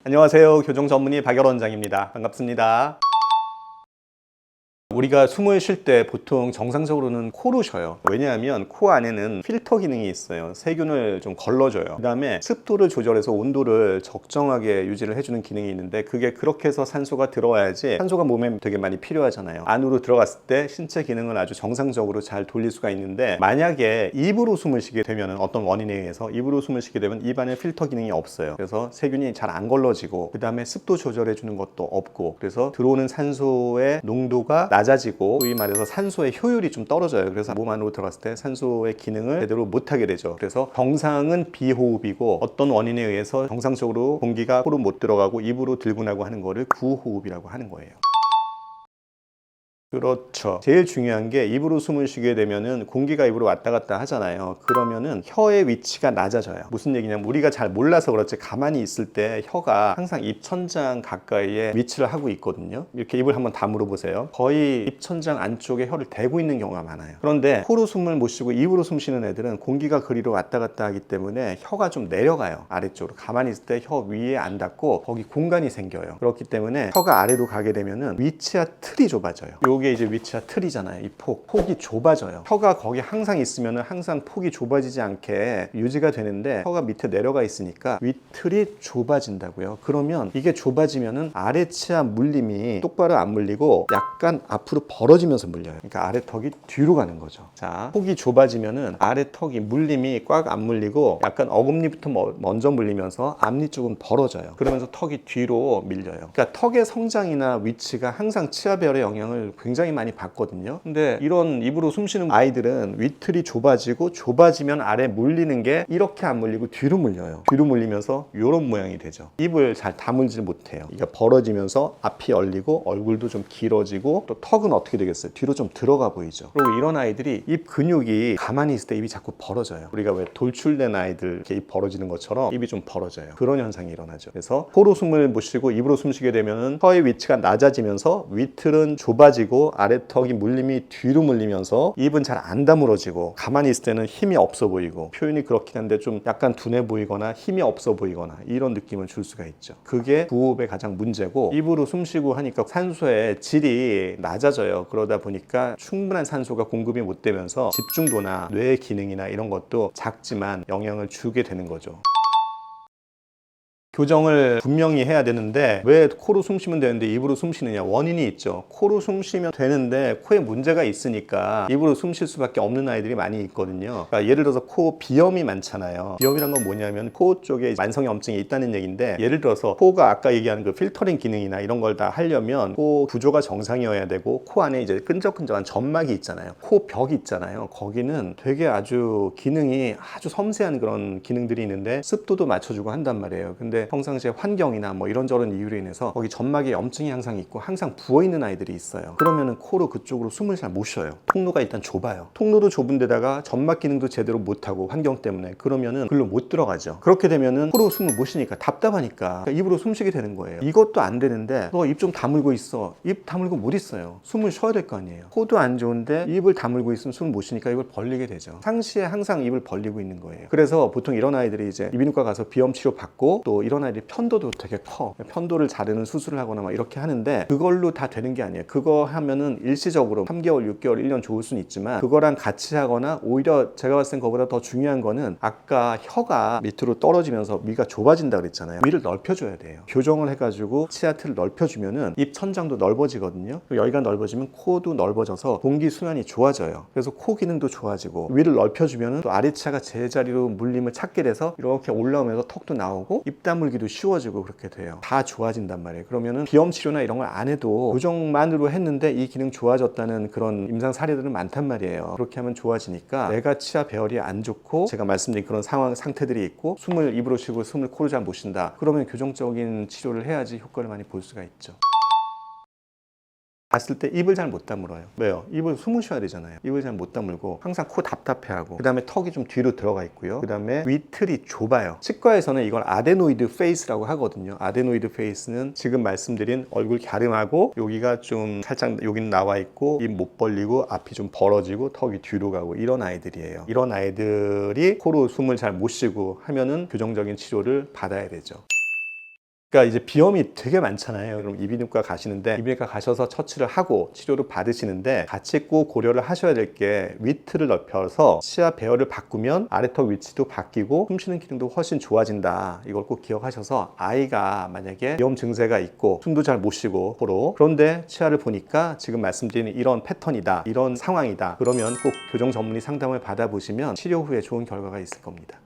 안녕하세요. 교정 전문의 박열 원장입니다. 반갑습니다. 우리가 숨을 쉴 때 보통 정상적으로는 코로 쉬어요. 왜냐하면 코 안에는 필터 기능이 있어요. 세균을 좀 걸러줘요. 그 다음에 습도를 조절해서 온도를 적정하게 유지를 해주는 기능이 있는데, 그게 그렇게 해서 산소가 들어와야지. 산소가 몸에 되게 많이 필요하잖아요. 안으로 들어갔을 때 신체 기능을 아주 정상적으로 잘 돌릴 수가 있는데, 만약에 입으로 숨을 쉬게 되면, 어떤 원인에 의해서 입으로 숨을 쉬게 되면 입안에 필터 기능이 없어요. 그래서 세균이 잘 안 걸러지고, 그 다음에 습도 조절해 주는 것도 없고, 그래서 들어오는 산소의 농도가 낮아지고, 소위 말해서 산소의 효율이 좀 떨어져요. 그래서 몸 안으로 들어갔을 때 산소의 기능을 제대로 못하게 되죠. 그래서 정상은 비호흡이고, 어떤 원인에 의해서 정상적으로 공기가 코로 못 들어가고 입으로 들고 나고 하는 거를 구호흡이라고 하는 거예요. 그렇죠. 제일 중요한 게, 입으로 숨을 쉬게 되면은 공기가 입으로 왔다 갔다 하잖아요. 그러면은 혀의 위치가 낮아져요. 무슨 얘기냐면, 우리가 잘 몰라서 그렇지 가만히 있을 때 혀가 항상 입천장 가까이에 위치를 하고 있거든요. 이렇게 입을 한번 다물어 보세요. 거의 입천장 안쪽에 혀를 대고 있는 경우가 많아요. 그런데 코로 숨을 못 쉬고 입으로 숨 쉬는 애들은 공기가 그리로 왔다 갔다 하기 때문에 혀가 좀 내려가요. 아래쪽으로. 가만히 있을 때 혀 위에 안 닿고 거기 공간이 생겨요. 그렇기 때문에 혀가 아래로 가게 되면은 위치와 틀이 좁아져요. 이게 이제 위치와 틀이잖아요. 이 폭이 좁아져요. 혀가 거기 항상 있으면은 항상 폭이 좁아지지 않게 유지가 되는데, 혀가 밑에 내려가 있으니까 윗틀이 좁아진다고요. 그러면 이게 좁아지면은 아래 치아 물림이 똑바로 안 물리고 약간 앞으로 벌어지면서 물려요. 그러니까 아래 턱이 뒤로 가는 거죠. 자, 폭이 좁아지면은 아래 턱이 물림이 꽉 안 물리고 약간 어금니부터 먼저 물리면서 앞니 쪽은 벌어져요. 그러면서 턱이 뒤로 밀려요. 그러니까 턱의 성장이나 위치가 항상 치아별의 영향을 굉장히 많이 받거든요. 근데 이런 입으로 숨 쉬는 아이들은 윗틀이 좁아지면 아래 물리는 게 이렇게 안 물리고 뒤로 물려요. 뒤로 물리면서 이런 모양이 되죠. 입을 잘 다물지 못해요. 이게 벌어지면서 앞이 열리고 얼굴도 좀 길어지고, 또 턱은 어떻게 되겠어요? 뒤로 좀 들어가 보이죠. 그리고 이런 아이들이 입 근육이 가만히 있을 때 입이 자꾸 벌어져요. 우리가 왜 돌출된 아이들 이렇게 입 벌어지는 것처럼 입이 좀 벌어져요. 그런 현상이 일어나죠. 그래서 코로 숨을 못 쉬고 입으로 숨 쉬게 되면 혀의 위치가 낮아지면서 윗틀은 좁아지고 아래턱이 물림이 뒤로 물리면서 입은 잘 안 다물어지고, 가만히 있을 때는 힘이 없어 보이고, 표현이 그렇긴 한데 좀 약간 둔해 보이거나 힘이 없어 보이거나 이런 느낌을 줄 수가 있죠. 그게 구호흡의 가장 문제고, 입으로 숨 쉬고 하니까 산소의 질이 낮아져요. 그러다 보니까 충분한 산소가 공급이 못 되면서 집중도나 뇌 기능이나 이런 것도 작지만 영향을 주게 되는 거죠. 교정을 분명히 해야 되는데, 왜 코로 숨 쉬면 되는데 입으로 숨 쉬느냐? 원인이 있죠. 코로 숨 쉬면 되는데 코에 문제가 있으니까 입으로 숨 쉴 수밖에 없는 아이들이 많이 있거든요. 그러니까 예를 들어서 코 비염이 많잖아요. 비염이란 건 뭐냐면 코 쪽에 만성염증이 있다는 얘기인데, 예를 들어서 코가 아까 얘기하는 그 필터링 기능이나 이런 걸 다 하려면 코 구조가 정상이어야 되고, 코 안에 이제 끈적끈적한 점막이 있잖아요. 코 벽이 있잖아요. 거기는 되게 아주 기능이 아주 섬세한 그런 기능들이 있는데 습도도 맞춰주고 한단 말이에요. 근데 평상시에 환경이나 뭐 이런저런 이유로 인해서 거기 점막에 염증이 항상 있고 항상 부어있는 아이들이 있어요. 그러면은 코로 그쪽으로 숨을 잘 못 쉬어요. 통로가 일단 좁아요. 통로도 좁은 데다가 점막 기능도 제대로 못하고, 환경 때문에, 그러면은 글로 못 들어가죠. 그렇게 되면은 코로 숨을 못 쉬니까 답답하니까 입으로 숨 쉬게 되는 거예요. 이것도 안 되는데 너 입 좀 다물고 있어. 입 다물고 못 있어요. 숨을 쉬어야 될 거 아니에요. 코도 안 좋은데 입을 다물고 있으면 숨을 못 쉬니까 입을 벌리게 되죠. 상시에 항상 입을 벌리고 있는 거예요. 그래서 보통 이런 아이들이 이제 이비인후과 가서 비염 치료 받고, 또 이런 아이들이 편도도 되게 커. 편도를 자르는 수술을 하거나 막 이렇게 하는데, 그걸로 다 되는 게 아니에요. 그거 하면은 일시적으로 3개월, 6개월, 1년 좋을 수는 있지만, 그거랑 같이 하거나, 오히려 제가 봤을 땐 그거보다 더 중요한 거는, 아까 혀가 밑으로 떨어지면서 위가 좁아진다 그랬잖아요. 위를 넓혀줘야 돼요. 교정을 해가지고 치아틀을 넓혀주면은 입 천장도 넓어지거든요. 여기가 넓어지면 코도 넓어져서 공기 순환이 좋아져요. 그래서 코 기능도 좋아지고, 위를 넓혀주면은 또 아래치아가 제자리로 물림을 찾게 돼서 이렇게 올라오면서 턱도 나오고 입 다물기도 쉬워지고, 그렇게 돼요. 다 좋아진단 말이에요. 그러면은 비염 치료나 이런 걸 안 해도 교정만으로 했는데 이 기능 좋아졌다는 그런 임상 사례들은 많단 말이에요. 그렇게 하면 좋아지니까, 내가 치아 배열이 안 좋고 제가 말씀드린 그런 상태들이 있고, 숨을 입으로 쉬고 숨을 코로 잘 못 쉰다, 그러면 교정적인 치료를 해야지 효과를 많이 볼 수가 있죠. 봤을 때 입을 잘 못 다물어요. 왜요? 입을 숨을 쉬어야 되잖아요. 입을 잘 못 다물고 항상 코 답답해하고, 그 다음에 턱이 좀 뒤로 들어가 있고요. 그 다음에 위틀이 좁아요. 치과에서는 이걸 아데노이드 페이스라고 하거든요. 아데노이드 페이스는 지금 말씀드린 얼굴 갸름하고 여기가 좀 살짝 여기는 나와 있고 입 못 벌리고 앞이 좀 벌어지고 턱이 뒤로 가고 이런 아이들이에요. 이런 아이들이 코로 숨을 잘 못 쉬고 하면은 교정적인 치료를 받아야 되죠. 그러니까 이제 비염이 되게 많잖아요. 그럼 이비인후과 가시는데 이비인후과 가셔서 처치를 하고 치료를 받으시는데 같이 꼭 고려를 하셔야 될 게 위트를 넓혀서 치아 배열을 바꾸면 아래턱 위치도 바뀌고 숨쉬는 기능도 훨씬 좋아진다. 이걸 꼭 기억하셔서 아이가 만약에 비염 증세가 있고 숨도 잘 못 쉬고 코로, 그런데 치아를 보니까 지금 말씀드린 이런 패턴이다, 이런 상황이다, 그러면 꼭 교정 전문의 상담을 받아보시면 치료 후에 좋은 결과가 있을 겁니다.